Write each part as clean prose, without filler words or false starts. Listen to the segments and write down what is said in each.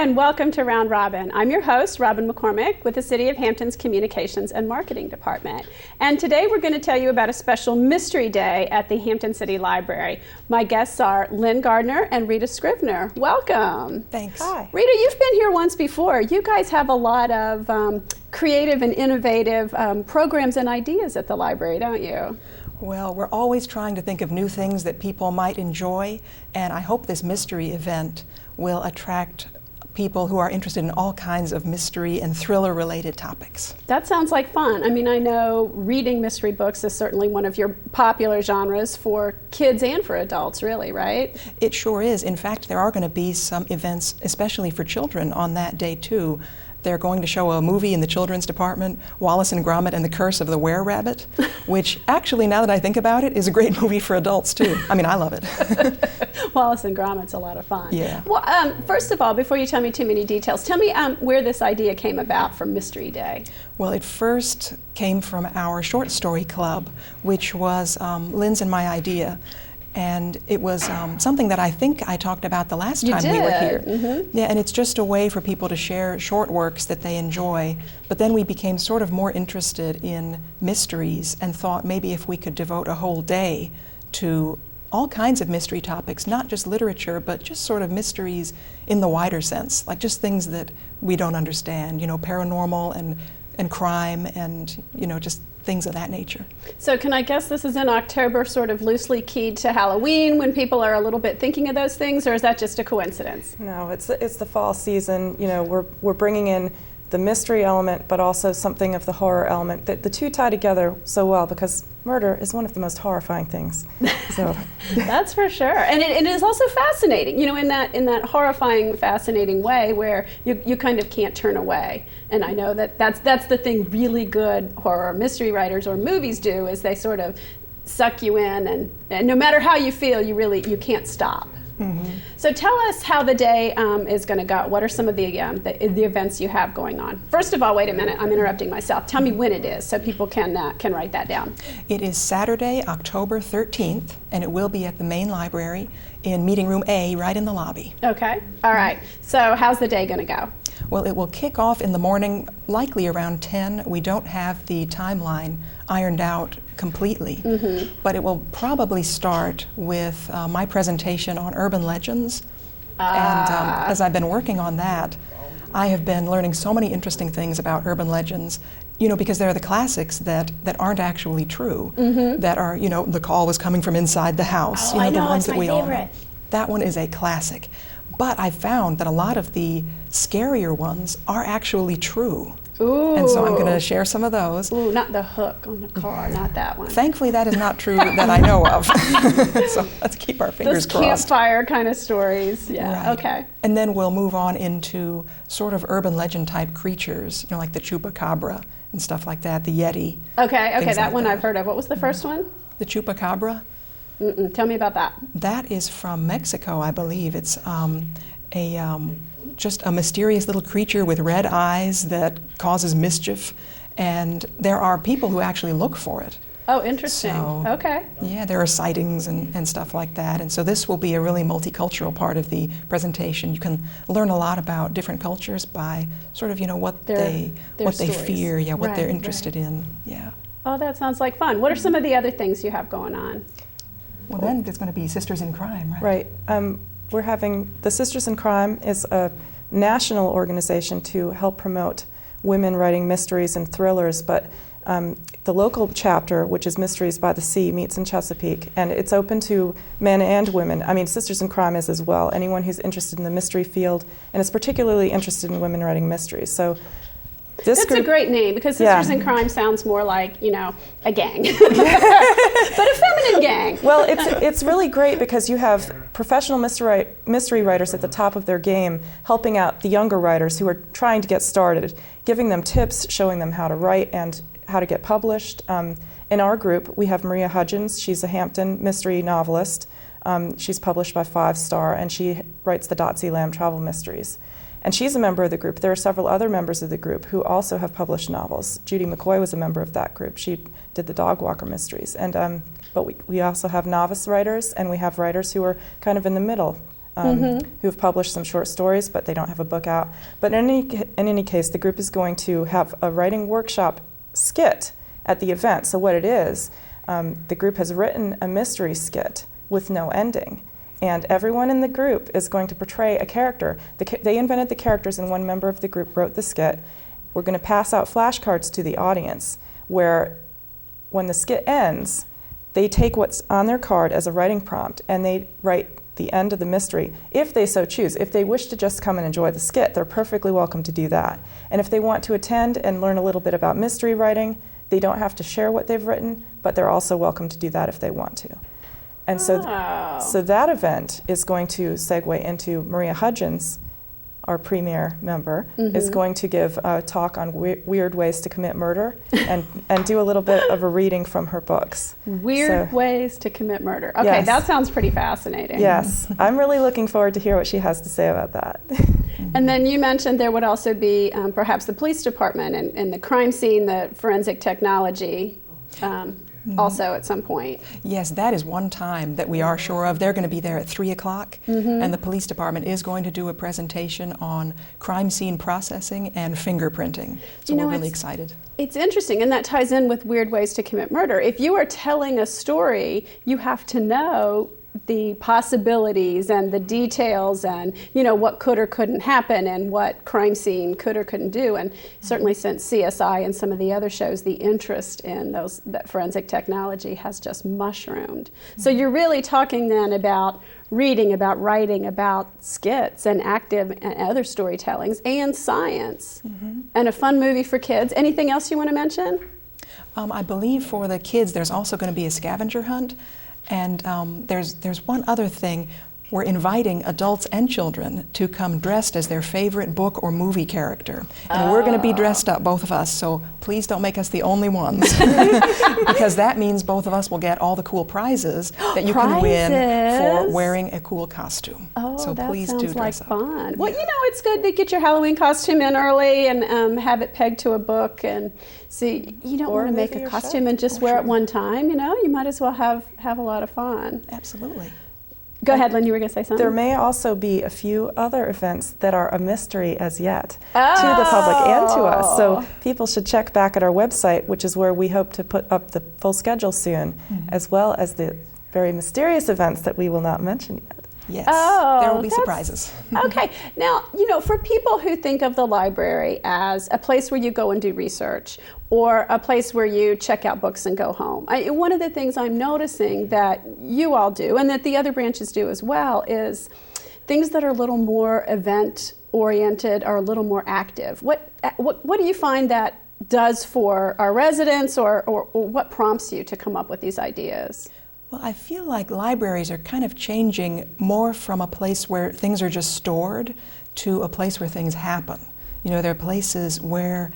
and welcome to Round Robin. I'm your host, Robin McCormick, with the City of Hampton's Communications and Marketing Department. And today we're going to tell you about a special mystery day at the Hampton City Library. My guests are Lynn Gardner and Rita Scrivener. Welcome. Thanks. Hi. Rita, you've been here once before. You guys have a lot of creative and innovative programs and ideas at the library, don't you? Well, we're always trying to think of new things that people might enjoy, and I hope this mystery event will attract people who are interested in all kinds of mystery and thriller-related topics. That sounds like fun. I mean, I know reading mystery books is certainly one of your popular genres for kids and for adults, really, right? It sure is. In fact, there are going to be some events, especially for children, on that day, too. They're going to show a movie in the children's department, Wallace and Gromit and the Curse of the Were-Rabbit, which actually, now that I think about it, is a great movie for adults, too. I mean, I love it. Wallace and Gromit's a lot of fun. Yeah. Well, first of all, before you tell me too many details, tell me where this idea came about for Mystery Day. Well, it first came from our short story club, which was Lynn's and my idea. And it was something that I think I talked about the last time we were here. Mm-hmm. Yeah, and it's just a way for people to share short works that they enjoy. But then we became sort of more interested in mysteries and thought maybe if we could devote a whole day to all kinds of mystery topics, not just literature, but just sort of mysteries in the wider sense, like just things that we don't understand, you know, paranormal and crime and, you know, just things of that nature. So can I guess this is in October, sort of loosely keyed to Halloween, when people are a little bit thinking of those things, or is that just a coincidence? No, it's the fall season. You know, we're bringing in the mystery element, but also something of the horror element. The two tie together so well because murder is one of the most horrifying things. So that's for sure, and it is also fascinating. You know, in that horrifying, fascinating way where you kind of can't turn away. And I know that's the thing really good horror mystery writers or movies do, is they sort of suck you in, and no matter how you feel, you can't stop. Mm-hmm. So tell us how the day is going to go. What are some of the events you have going on? First of all, wait a minute, I'm interrupting myself. Tell me when it is so people can write that down. It is Saturday, October 13th, and it will be at the main library in Meeting Room A, right in the lobby. Okay, all right. So how's the day going to go? Well, it will kick off in the morning, likely around 10. We don't have the timeline ironed out completely, mm-hmm. but it will probably start with my presentation on urban legends. And as I've been working on that, I have been learning so many interesting things about urban legends, you know, because they're the classics that aren't actually true, mm-hmm. that are, you know, the call was coming from inside the house, oh, you know, I know, the ones it's that we all favorite. know. That one is a classic. But I've found that a lot of the scarier ones are actually true. Ooh. And so I'm going to share some of those. Ooh, not the hook on the car, not that one. Thankfully, that is not true that I know of. So let's keep our fingers Those crossed. campfire kind of stories. Yeah, right. Okay. And then we'll move on into sort of urban legend type creatures, you know, like the chupacabra and stuff like that, the yeti. Okay, that like one that. I've heard of. What was the first one? The chupacabra? Mm-mm. Tell me about that. That is from Mexico, I believe. It's just a mysterious little creature with red eyes that causes mischief, and there are people who actually look for it. Oh, interesting. So, okay. Yeah, there are sightings and stuff like that, and so this will be a really multicultural part of the presentation. You can learn a lot about different cultures by sort of, you know, what they fear, yeah, what they're interested in, yeah. Oh, that sounds like fun. What are some of the other things you have going on? Well, then there's going to be Sisters in Crime, right? Right. We're having, the Sisters in Crime is a national organization to help promote women writing mysteries and thrillers, but the local chapter, which is Mysteries by the Sea, meets in Chesapeake, and it's open to men and women. I mean, Sisters in Crime is as well. Anyone who's interested in the mystery field and is particularly interested in women writing mysteries. So that's a great name, because Sisters in Crime sounds more like, you know, a gang, but a feminine gang. Well, it's really great because you have professional mystery writers at the top of their game helping out the younger writers who are trying to get started, giving them tips, showing them how to write and how to get published. In our group, we have Maria Hudgens. She's a Hampton mystery novelist. She's published by 5 Star, and she writes the Dotsy Lamb travel mysteries. And she's a member of the group. There are several other members of the group who also have published novels. Judy McCoy was a member of that group. She did the Dog Walker mysteries. And but we also have novice writers, and we have writers who are kind of in the middle. who have published some short stories, but they don't have a book out. But in any case, the group is going to have a writing workshop skit at the event. So what it is, the group has written a mystery skit with no ending. And everyone in the group is going to portray a character. They invented the characters, and one member of the group wrote the skit. We're going to pass out flashcards to the audience, where when the skit ends, they take what's on their card as a writing prompt, and they write the end of the mystery, if they so choose. If they wish to just come and enjoy the skit, they're perfectly welcome to do that. And if they want to attend and learn a little bit about mystery writing, they don't have to share what they've written, but they're also welcome to do that if they want to. And so that event is going to segue into Maria Hudgens, our premier member, is going to give a talk on weird ways to commit murder and do a little bit of a reading from her books. Weird ways to commit murder. Okay, yes. That sounds pretty fascinating. Yes, I'm really looking forward to hear what she has to say about that. And then you mentioned there would also be perhaps the police department and the crime scene, the forensic technology. Also at some point. Yes, that is one time that we are sure of. They're going to be there at 3 o'clock, and the police department is going to do a presentation on crime scene processing and fingerprinting. So we're really excited. It's interesting, and that ties in with weird ways to commit murder. If you are telling a story, you have to know the possibilities and the details and what could or couldn't happen and what crime scene could or couldn't do. And certainly since CSI and some of the other shows, the interest in that forensic technology has just mushroomed. So you're really talking then about reading, about writing, about skits and active and other storytellings and science and a fun movie for kids. Anything else you want to mention? I believe for the kids there's also going to be a scavenger hunt. And there's one other thing. We're inviting adults and children to come dressed as their favorite book or movie character. And we're going to be dressed up, both of us, so please don't make us the only ones. Because that means both of us will get all the cool prizes that you can win for wearing a cool costume. So that please sounds do dress like up. fun. Well, it's good to get your Halloween costume in early and have it pegged to a book. And see, you don't want to make a costume and just wear it one time. You might as well have a lot of fun. Absolutely. Go ahead, Lynn, you were going to say something? There may also be a few other events that are a mystery as yet to the public and to us. So people should check back at our website, which is where we hope to put up the full schedule soon, as well as the very mysterious events that we will not mention yet. Yes, there will be surprises. Okay, now, for people who think of the library as a place where you go and do research or a place where you check out books and go home, one of the things I'm noticing that you all do and that the other branches do as well is things that are a little more event-oriented or a little more active. What do you find that does for our residents or what prompts you to come up with these ideas? Well, I feel like libraries are kind of changing more from a place where things are just stored to a place where things happen. There are places where,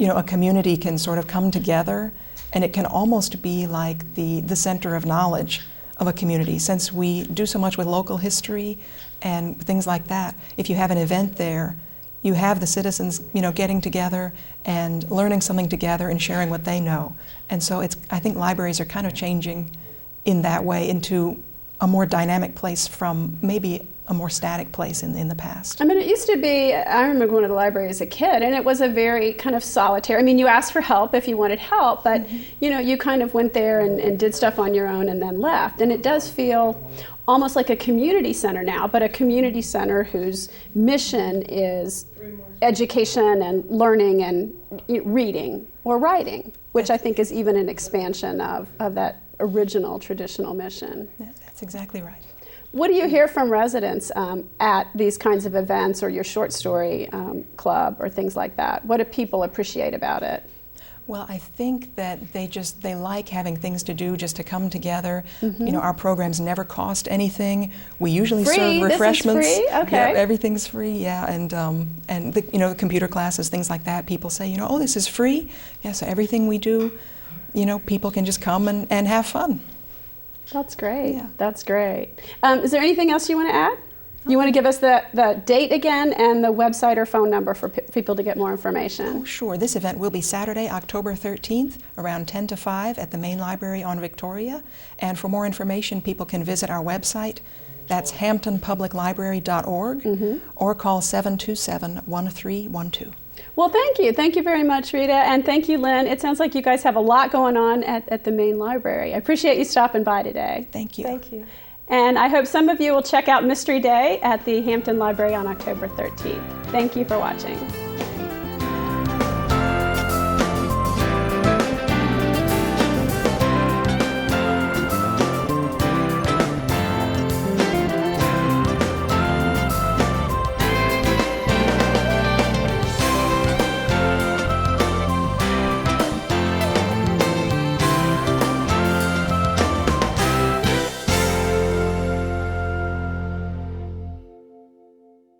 a community can sort of come together, and it can almost be like the center of knowledge of a community. Since we do so much with local history and things like that, if you have an event there, you have the citizens, getting together and learning something together and sharing what they know. And so I think libraries are kind of changing in that way into a more dynamic place from maybe a more static place in the past. It used to be, I remember going to the library as a kid, and it was a very kind of solitary, you asked for help if you wanted help, but you kind of went there and did stuff on your own and then left. And it does feel almost like a community center now, but a community center whose mission is education and learning and reading or writing, which I think is even an expansion of that original traditional mission. Yeah, that's exactly right. What do you hear from residents at these kinds of events or your short story club or things like that? What do people appreciate about it? Well, I think that they like having things to do, just to come together. Our programs never cost anything. We usually serve refreshments. This is free? Okay. Yeah, everything's free. Yeah, and the computer classes, things like that. People say, oh, this is free. Yeah, so everything we do, people can just come and have fun. That's great. Yeah. That's great. Is there anything else you want to add? You want to give us the date again and the website or phone number for people to get more information? Oh, sure. This event will be Saturday, October 13th, around 10 to 5 at the main library on Victoria. And for more information, people can visit our website, That's hamptonpubliclibrary.org, or call 727-1312. Well, thank you. Thank you very much, Rita. And thank you, Lynn. It sounds like you guys have a lot going on at the main library. I appreciate you stopping by today. Thank you. Thank you. And I hope some of you will check out Mystery Day at the Hampton Library on October 13th. Thank you for watching.